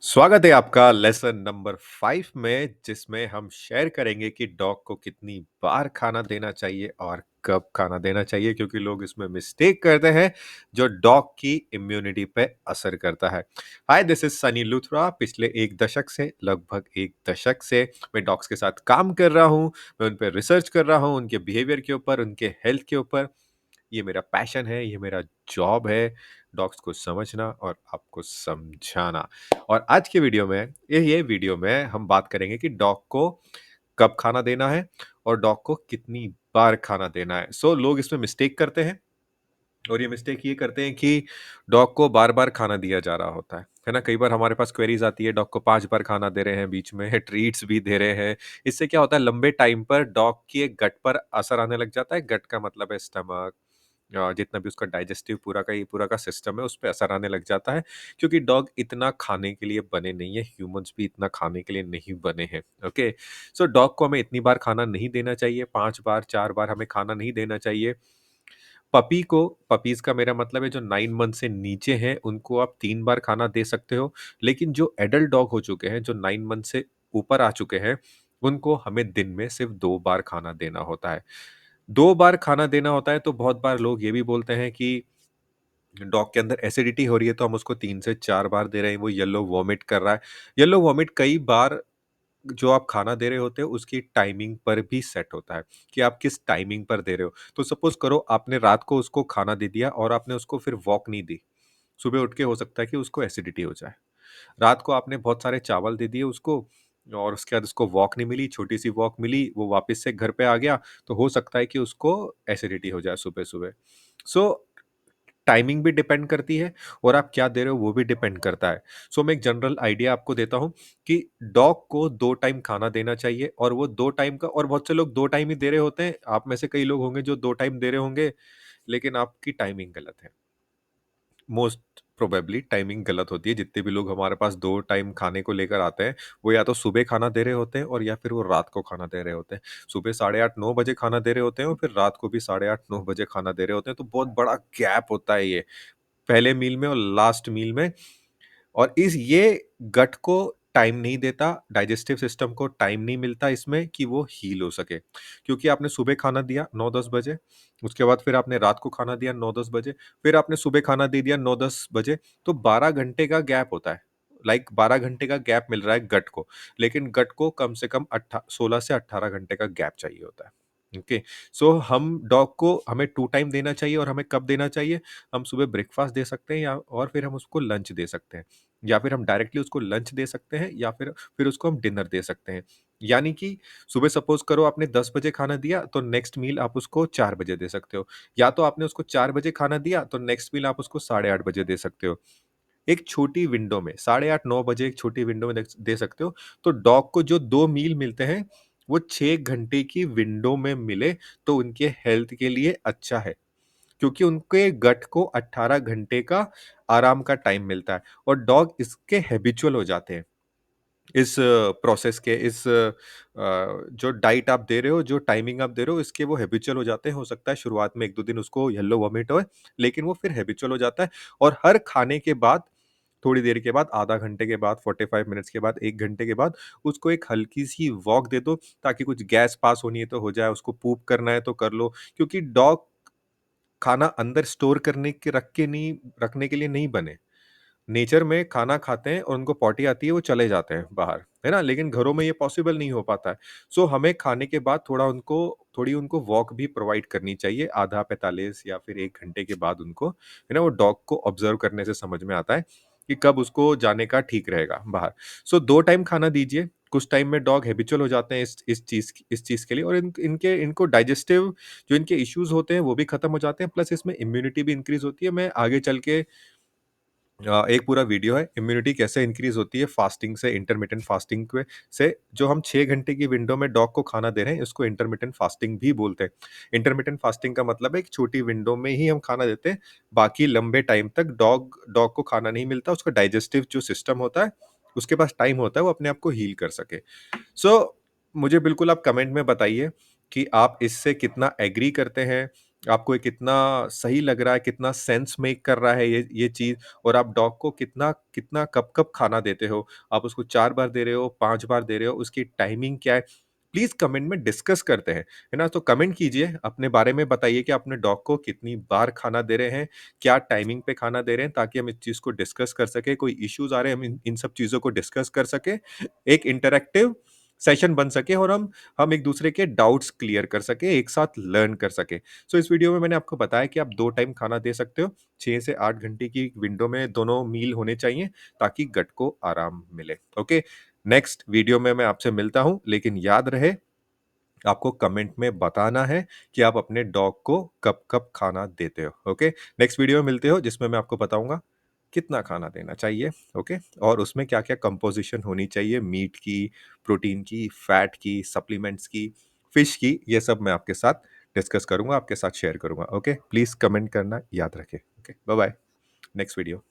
स्वागत है आपका लेसन नंबर 5 में जिसमें हम शेयर करेंगे कि डॉग को कितनी बार खाना देना चाहिए और कब खाना देना चाहिए क्योंकि लोग इसमें मिस्टेक करते हैं जो डॉग की इम्यूनिटी पे असर करता है। हाय, दिस इज सनी लूथरा। पिछले एक दशक से लगभग एक दशक से मैं डॉग्स के साथ काम कर रहा हूँ। मैं उन पर रिसर्च कर रहा हूँ, उनके बिहेवियर के ऊपर, उनके हेल्थ के ऊपर। ये मेरा पैशन है, ये मेरा जॉब है, डॉग्स को समझना और आपको समझाना। और आज के वीडियो में ये वीडियो में हम बात करेंगे कि डॉग को कब खाना देना है और डॉग को कितनी बार खाना देना है। लोग इसमें मिस्टेक करते हैं और ये मिस्टेक ये करते हैं कि डॉग को बार-बार खाना दिया जा रहा होता है ना? कई बार हमारे पास क्वेरीज़ आती है, डॉग को 5 बार खाना दे रहे हैं, बीच में ट्रीट्स भी दे रहे हैं। इससे क्या होता है, लंबे टाइम पर डॉग के गट पर असर आने लग जाता है। गट का मतलब है स्टमक, जितना भी उसका डाइजेस्टिव पूरा का सिस्टम है, उस पे असर आने लग जाता है क्योंकि डॉग इतना खाने के लिए बने नहीं है, ह्यूमन्स भी इतना खाने के लिए नहीं बने हैं, ओके? डॉग को हमें इतनी बार खाना नहीं देना चाहिए, 5 बार, 4 बार हमें खाना नहीं देना चाहिए। पपीज़ का मेरा मतलब है जो 9 मंथ से नीचे हैं, उनको आप 3 बार खाना दे सकते हो, लेकिन जो एडल्ट डॉग हो चुके हैं, जो 9 मंथ से ऊपर आ चुके हैं, उनको हमें दिन में सिर्फ़ 2 बार खाना देना होता है। 2 बार खाना देना होता है तो बहुत बार लोग ये भी बोलते हैं कि डॉग के अंदर एसिडिटी हो रही है तो हम उसको 3 से 4 बार दे रहे हैं, वो येलो वॉमिट कर रहा है। येलो वॉमिट कई बार जो आप खाना दे रहे होते हो उसकी टाइमिंग पर भी सेट होता है कि आप किस टाइमिंग पर दे रहे हो। तो सपोज़ करो आपने रात को उसको खाना दे दिया और आपने उसको फिर वॉक नहीं दी। सुबह उठ के हो सकता है कि उसको एसिडिटी हो जाए। रात को आपने बहुत सारे चावल दे दिए उसको और उसके बाद उसको वॉक नहीं मिली, छोटी-सी वॉक मिली, वो वापस से घर पे आ गया, तो हो सकता है कि उसको एसिडिटी हो जाए सुबह-सुबह। सो टाइमिंग भी डिपेंड करती है और आप क्या दे रहे हो वो भी डिपेंड करता है। मैं एक जनरल आइडिया आपको देता हूँ कि डॉग को 2 टाइम खाना देना चाहिए और वो 2 टाइम का, और बहुत से लोग 2 टाइम ही दे रहे होते हैं। आप में से कई लोग होंगे जो 2 टाइम दे रहे होंगे, लेकिन आपकी टाइमिंग गलत है। मोस्ट प्रोबेबली टाइमिंग गलत होती है। जितने भी लोग हमारे पास 2 टाइम खाने को लेकर आते हैं, वो या तो सुबह खाना दे रहे होते हैं और या फिर वो रात को खाना दे रहे होते हैं। सुबह 8:30-9 बजे खाना दे रहे होते हैं और फिर रात को भी 8:30-9 बजे खाना दे रहे होते हैं, तो बहुत बड़ा गैप होता है ये, पहले मील में और लास्ट मील में। और इस ये गट को टाइम नहीं देता, डाइजेस्टिव सिस्टम को टाइम नहीं मिलता इसमें कि वो हील हो सके। क्योंकि आपने सुबह खाना दिया 9-10 बजे, उसके बाद फिर आपने रात को खाना दिया 9-10 बजे, फिर आपने सुबह खाना दे दिया 9-10 बजे, तो 12 घंटे का गैप होता है। 12 घंटे का गैप मिल रहा है गट को, लेकिन गट को कम से कम 16 से 18 घंटे का गैप चाहिए होता है। ओके, हम डॉग को हमें 2 टाइम देना चाहिए और हमें कब देना चाहिए? हम सुबह ब्रेकफ़ास्ट दे सकते हैं या और फिर हम उसको लंच दे सकते हैं। या फिर हम डायरेक्टली उसको लंच दे सकते हैं या फिर उसको हम डिनर दे सकते हैं। यानी कि सुबह सपोज़ करो आपने 10 बजे खाना दिया तो नेक्स्ट मील आप उसको 4 बजे दे सकते हो। या तो आपने उसको 4 बजे खाना दिया तो नेक्स्ट मील आप उसको साढ़े 8 बजे दे सकते हो। एक छोटी विंडो में, साढ़े 8-9 बजे एक छोटी विंडो में दे सकते हो। तो डॉग को जो 2 मील मिलते हैं, वो 6 घंटे की विंडो में मिले तो उनके हेल्थ के लिए अच्छा है। क्योंकि उनके गट को 18 घंटे का आराम का टाइम मिलता है और डॉग इसके हैबिचुअल हो जाते हैं। इस प्रोसेस के, जो डाइट आप दे रहे हो, जो टाइमिंग आप दे रहे हो, इसके वो हैबिचुअल हो जाते हैं। हो सकता है शुरुआत में 1-2 दिन उसको येलो वॉमिट होए, लेकिन वो फिर हैबिचुअल हो जाता है और हर खाने के बाद, थोड़ी देर के बाद, आधा घंटे के बाद, 45 मिनट्स के बाद, 1 घंटे के बाद उसको एक हल्की-सी वॉक दे दो ताकि कुछ गैस पास होनी है तो हो जाए, उसको पूप करना है तो कर लो। क्योंकि डॉग खाना अंदर स्टोर करने के रखने के लिए नहीं बने। नेचर में खाना खाते हैं और उनको पॉटी आती है, वो चले जाते हैं बाहर, है ना? लेकिन घरों में ये पॉसिबल नहीं हो पाता है। हमें खाने के बाद थोड़ी उनको वॉक भी प्रोवाइड करनी चाहिए, आधा 45 या फिर 1 घंटे के बाद उनको, है ना? वो डॉग को ऑब्ज़र्व करने से समझ में आता है कि कब उसको जाने का ठीक रहेगा बाहर। 2 टाइम खाना दीजिए, कुछ टाइम में डॉग हैबिचुअल हो जाते हैं इस चीज़ के लिए और इनको डाइजेस्टिव जो इनके इश्यूज़ होते हैं, वो भी खत्म हो जाते हैं, प्लस इसमें इम्यूनिटी भी इंक्रीज़ होती है। मैं आगे चल के एक पूरा वीडियो है, इम्यूनिटी कैसे इंक्रीज़ होती है फास्टिंग से, इंटरमिटेंट फास्टिंग के से, जो हम 6 घंटे की विंडो में डॉग को खाना दे रहे हैं, इसको इंटरमिटेंट फास्टिंग भी बोलते हैं। इंटरमिटेंट फास्टिंग का मतलब है एक छोटी विंडो में ही हम खाना देते हैं, बाकी लंबे टाइम तक डॉग डॉग को खाना नहीं मिलता, उसका डाइजेस्टिव जो सिस्टम होता है, उसके पास टाइम होता है वो अपने आप को हील कर सके। सो मुझे बिल्कुल आप कमेंट में बताइए कि आप इससे कितना एग्री करते हैं आपको ये कितना सही लग रहा है, कितना सेंस मेक कर रहा है ये चीज़, और आप डॉग को कितना कितना कब-कब खाना देते हो? आप उसको 4 बार दे रहे हो, 5 बार दे रहे हो, उसकी टाइमिंग क्या है? प्लीज़ कमेंट में डिस्कस करते हैं, है ना? तो कमेंट कीजिए, अपने बारे में बताइए कि अपने डॉग को कितनी बार खाना दे रहे हैं, क्या टाइमिंग पे खाना दे रहे हैं, ताकि हम इस चीज़ को डिस्कस कर सकें। कोई इश्यूज़ आ रहे हैं, हम इन सब चीज़ों को डिस्कस कर सकें। एक इंटरैक्टिव सेशन बन सके और हम एक-दूसरे के डाउट्स क्लियर कर सकें, एक साथ लर्न कर सकें। सो इस वीडियो में मैंने आपको बताया कि आप 2 टाइम खाना दे सकते हो। 6 से 8 घंटे की विंडो में दोनों मील होने चाहिए, ताकि गट को आराम मिले। ओके? नेक्स्ट वीडियो में मैं आपसे मिलता हूँ, लेकिन याद रहे, आपको कमेंट में बताना है कि आप अपने डॉग को कब-कब खाना देते हो। ओके? नेक्स्ट वीडियो में मिलते हो, जिसमें मैं आपको बताऊँगा कितना खाना देना चाहिए। ओके? और उसमें क्या-क्या कंपोज़िशन होनी चाहिए, मीट की, प्रोटीन की, फैट की, सप्लीमेंट्स की, फिश की, ये सब मैं आपके साथ डिस्कस करूँगा, आपके साथ शेयर करूँगा। ओके? प्लीज़ कमेंट करना याद रखें। ओके? बाय-बाय। Next video.